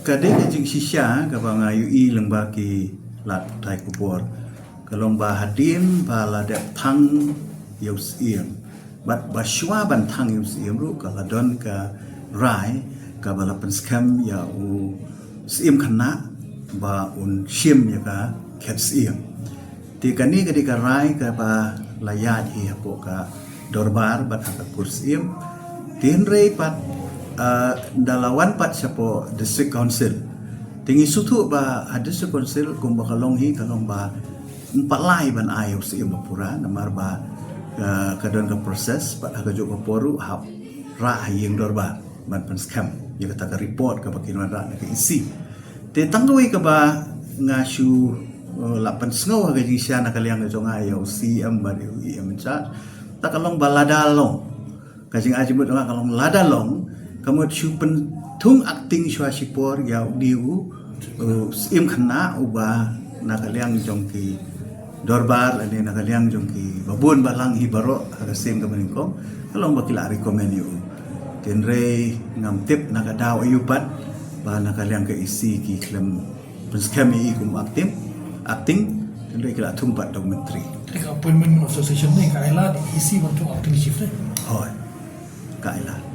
kadang jing sisya ka ba ngayu I lengba ki lat thai kupor kalong ba hadim ba la de thang yau siem bat ba shwa ban thang yau siem ru ka la don ka rai ka ba la pen scam ya u siem khana ba un shim ya ka khet siem ti kani ka rai ka ba la ya hi po ka dorbar bat ka kursiem tin rei pat dalawan pat siapo district council tinggi sutu ba district council kum ba kalong hi kalong ba empat lai ban ayo si mapura namar ba kadon ka proses pat aga jo poru hap ra yang dorba ban pen scam ya kata ka report ka bakin ra ka isi te tangoi ka ba ngasu lapan sngo aga ji sia na kaliang jo ngayo si ba di cha ta kalong baladalong kajing ajibut kalong ladalong kamu chupen thung acting shwa sipor ya diu sim khana uba nakaliang jongki dorbar ane nakaliang jongki babun balang hi baro aga sim ka meningko kalong bakila recommend you tenre ngam tip nakadaw ayupat ba nakaliang ka isi ki klem penskami kum acting tenre kila thumpat documentary appointment association ne kaila isi bantu acting chief ne hoy kaila